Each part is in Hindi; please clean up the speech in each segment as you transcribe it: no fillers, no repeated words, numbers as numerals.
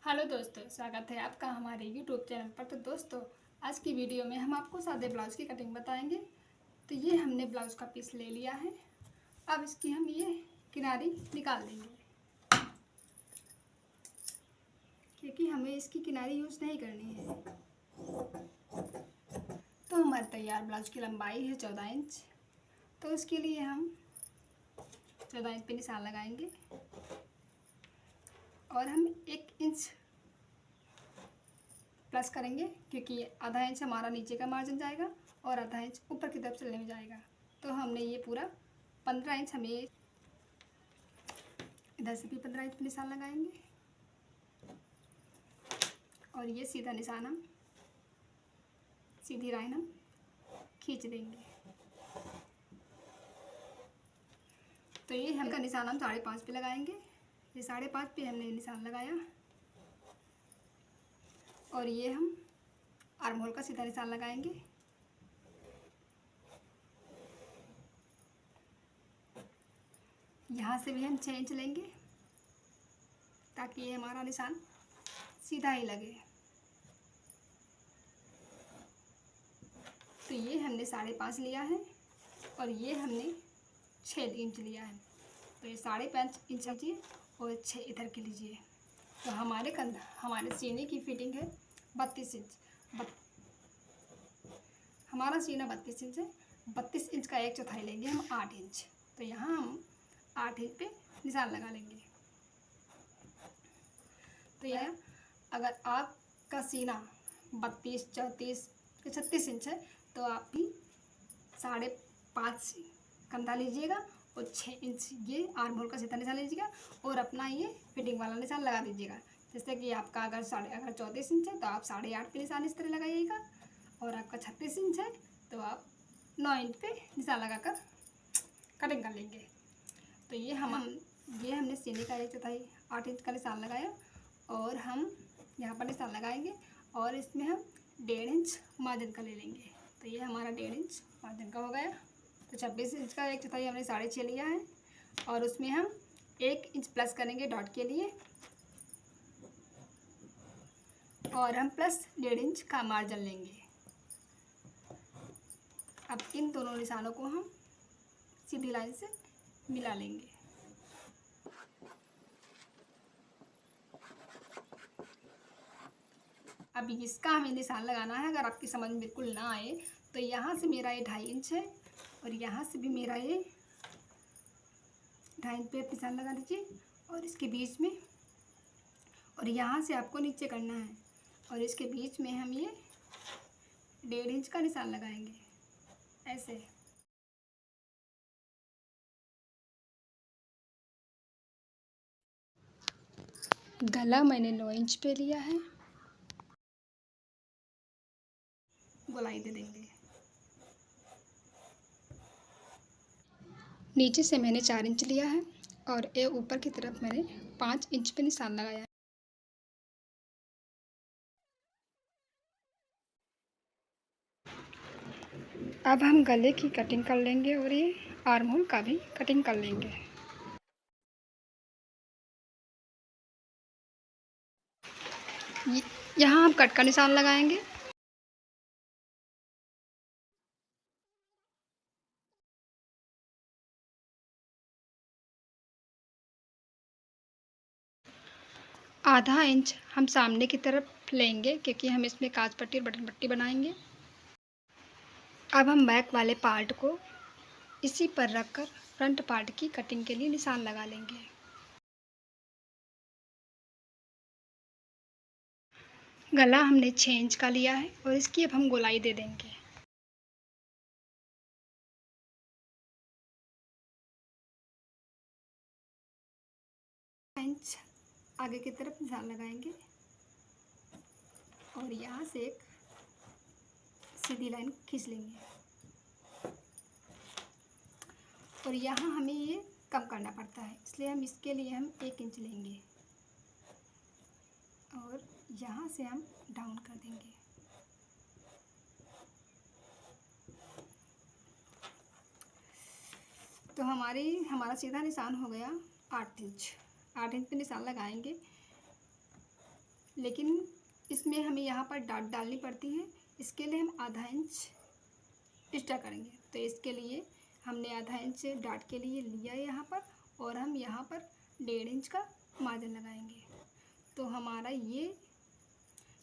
हेलो दोस्तों, स्वागत है आपका हमारे यूट्यूब चैनल पर। तो दोस्तों, आज की वीडियो में हम आपको सादे ब्लाउज़ की कटिंग बताएंगे। तो ये हमने ब्लाउज़ का पीस ले लिया है। अब इसकी हम ये किनारी निकाल देंगे, क्योंकि हमें इसकी किनारी यूज़ नहीं करनी है। तो हमारे तैयार ब्लाउज़ की लंबाई है 14 इंच। तो उसके लिए हम 14 इंच पे निशान लगाएंगे और हम 1 इंच प्लस करेंगे, क्योंकि आधा इंच हमारा नीचे का मार्जिन जाएगा और आधा इंच ऊपर की तरफ चलने में जाएगा। तो हमने ये पूरा 15 इंच, हमें इधर से भी 15 इंच पे निशान लगाएंगे और ये सीधा निशान हम सीधी लाइन हम खींच देंगे। तो ये हम का निशान हम 5.5 पे लगाएंगे। ये 5.5 पे हमने निशान लगाया और ये हम आर्म होल का सीधा निशान लगाएंगे। यहाँ से भी हम 6 इंच लेंगे ताकि ये हमारा निशान सीधा ही लगे। तो ये हमने 5.5 लिया है और ये हमने 6 इंच लिया है। तो ये 5.5 इंच लीजिए और 6 इधर के लीजिए। तो हमारे सीने की फिटिंग है 32 इंच। हमारा सीना 32 इंच है। 32 इंच का 1/4 लेंगे हम 8 इंच। तो यहाँ हम 8 इंच पे निशान लगा लेंगे। तो यह अगर आपका सीना 32, 34 या 36 इंच है तो आप भी 5.5 कंधा लीजिएगा और 6 इंच ये आर्म होल का सीधा निशान लीजिएगा और अपना ये फिटिंग वाला निशान लगा दीजिएगा। जैसे कि आपका अगर 34 इंच है तो आप 8.5 पे निशान इस तरह लगाइएगा और आपका 36 इंच है तो आप 9 इंच पे निशान लगाकर कटिंग कर लेंगे। तो ये हमने सीने का 1/4 8 इंच का निशान लगाया और हम यहाँ पर निशान लगाएंगे और इसमें हम 1.5 इंच मार्जिन का ले लेंगे। तो ये हमारा 1.5 इंच मार्जिन का हो गया। तो 26 इंच का 1/4 हमने 6.5 लिया है और उसमें हम 1 इंच प्लस करेंगे डॉट के लिए और हम प्लस 1.5 इंच का मार्जिन लेंगे। अब इन दोनों निशानों को हम सीधी लाइन से मिला लेंगे। अब इसका हमें निशान लगाना है। अगर आपकी समझ में बिल्कुल ना आए तो यहाँ से मेरा ये 2.5 इंच है और यहाँ से भी मेरा ये 2.5 इंच पे निशान लगा दीजिए और इसके बीच में, और यहाँ से आपको नीचे करना है और इसके बीच में हम ये 1.5 इंच का निशान लगाएंगे ऐसे। गला मैंने 9 इंच पे लिया है, गोलाई दे देंगे। नीचे से मैंने 4 इंच लिया है और ये ऊपर की तरफ मैंने 5 इंच पे निशान लगाया है। अब हम गले की कटिंग कर लेंगे और ये आर्म होल का भी कटिंग कर लेंगे। यहाँ हम कट का निशान लगाएंगे। आधा इंच हम सामने की तरफ लेंगे क्योंकि हम इसमें काज पट्टी और बटन पट्टी बनाएंगे। अब हम बैक वाले पार्ट को इसी पर रखकर फ्रंट पार्ट की कटिंग के लिए निशान लगा लेंगे। गला हमने 6 इंच का लिया है और इसकी अब हम गोलाई दे देंगे। इंच आगे की तरफ निशान लगाएंगे और यहाँ से एक सीधी लाइन खींच लेंगे और यहाँ हमें ये कम करना पड़ता है, इसलिए हम इसके लिए हम 1 इंच लेंगे और यहाँ से हम डाउन कर देंगे। तो हमारा सीधा निशान हो गया 8 इंच। 8 इंच पे निशान लगाएंगे लेकिन इसमें हमें यहाँ पर डाट डालनी पड़ती है। इसके लिए हम आधा इंच एक्स्ट्रा करेंगे। तो इसके लिए हमने आधा इंच डाट के लिए लिया है यहाँ पर, और हम यहाँ पर 1.5 इंच का मार्जिन लगाएंगे। तो हमारा ये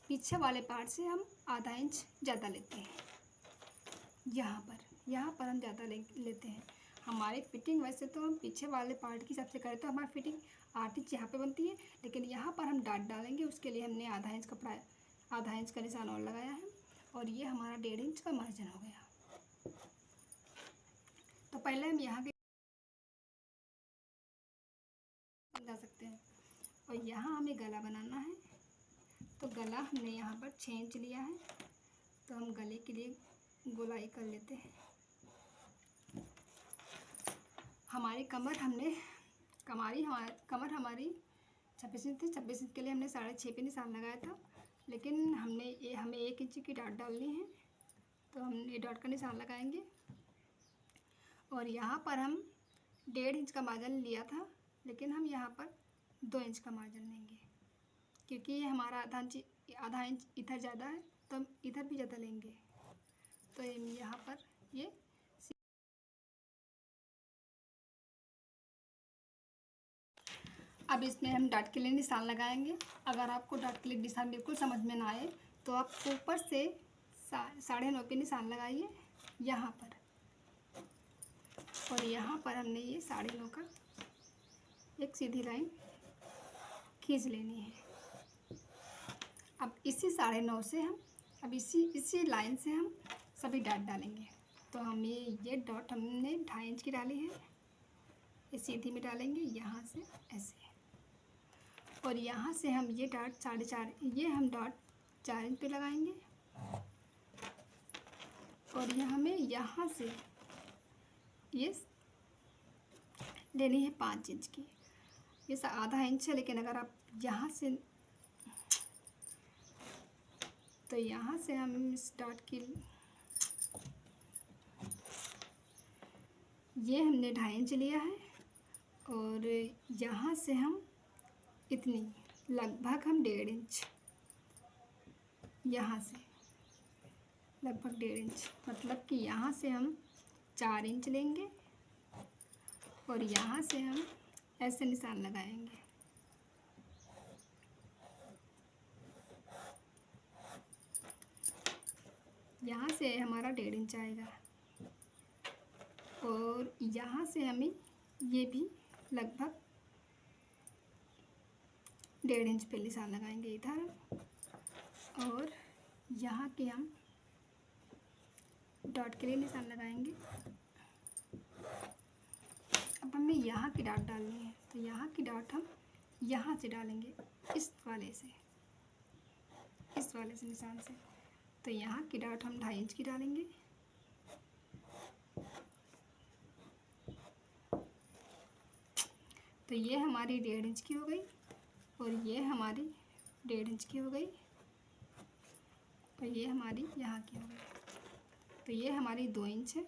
पीछे वाले पार्ट से हम आधा इंच ज़्यादा लेते हैं। यहाँ पर हम ज़्यादा लेते हैं। हमारी फिटिंग वैसे तो हम पीछे वाले पार्ट की हिसाब से करें तो हमारी फिटिंग 8 इंच यहाँ पे बनती है, लेकिन यहाँ पर हम डाट डालेंगे, उसके लिए हमने आधा इंच का निशान और लगाया है, और ये हमारा 1.5 इंच का मार्जिन हो गया। तो पहले हम यहाँ के बना सकते हैं, और यहाँ हमें गला बनाना है। तो गला हमने यहाँ पर 6 इंच लिया है, तो हम गले के लिए गोलाई कर लेते हैं। हमारी कमर हमारी 26 इंच थी। 26 इंच के लिए हमने 6.5 पे निशान लगाया था, लेकिन हमें 1 इंच की डाट डालनी है, तो हम ये डाट का निशान लगाएंगे। और यहाँ पर हम 1.5 इंच का मार्जिन लिया था, लेकिन हम यहाँ पर 2 इंच का मार्जिन लेंगे, क्योंकि ये हमारा आधा इंच इधर ज़्यादा है, तो हम इधर भी ज़्यादा लेंगे। तो यहाँ पर ये अब इसमें हम डाट के लिए निशान लगाएंगे। अगर आपको डाट के लिए निशान बिल्कुल समझ में ना आए तो आप ऊपर से 9.5 पे निशान लगाइए यहाँ पर, और यहाँ पर हमने ये 9.5 का एक सीधी लाइन खींच लेनी है। अब इसी 9.5 से हम इसी लाइन से हम सभी डाट डालेंगे। तो हम ये डॉट हमने 2.5 इंच की डाली है, ये सीधी में डालेंगे यहाँ से ऐसे, और यहाँ से हम ये डाट 4.5 ये हम डाट 4 इंच पे लगाएंगे, और ये हमें यहाँ से ये लेनी है 5 इंच की। ये आधा इंच है, लेकिन अगर आप यहाँ से तो यहाँ से हम इस डॉट की ये हमने 2.5 इंच लिया है, और यहाँ से हम इतनी लगभग हम 1.5 इंच, यहाँ से लगभग 1.5 इंच, मतलब कि यहाँ से हम 4 इंच लेंगे, और यहाँ से हम ऐसे निशान लगाएंगे। यहाँ से हमारा 1.5 इंच आएगा, और यहाँ से हमें ये भी लगभग 1.5 इंच पे निशान लगाएंगे इधर, और यहाँ के हम डॉट के लिए निशान लगाएंगे। अब हमें यहाँ की डॉट डालनी है, तो यहाँ की डॉट हम यहाँ से डालेंगे, इस वाले से निशान से। तो यहाँ की डॉट हम 2.5 इंच की डालेंगे, तो ये हमारी 1.5 इंच की हो गई, और ये हमारी 1.5 इंच की हो गई, और ये हमारी यहाँ की हो गई। तो ये हमारी 2 इंच है,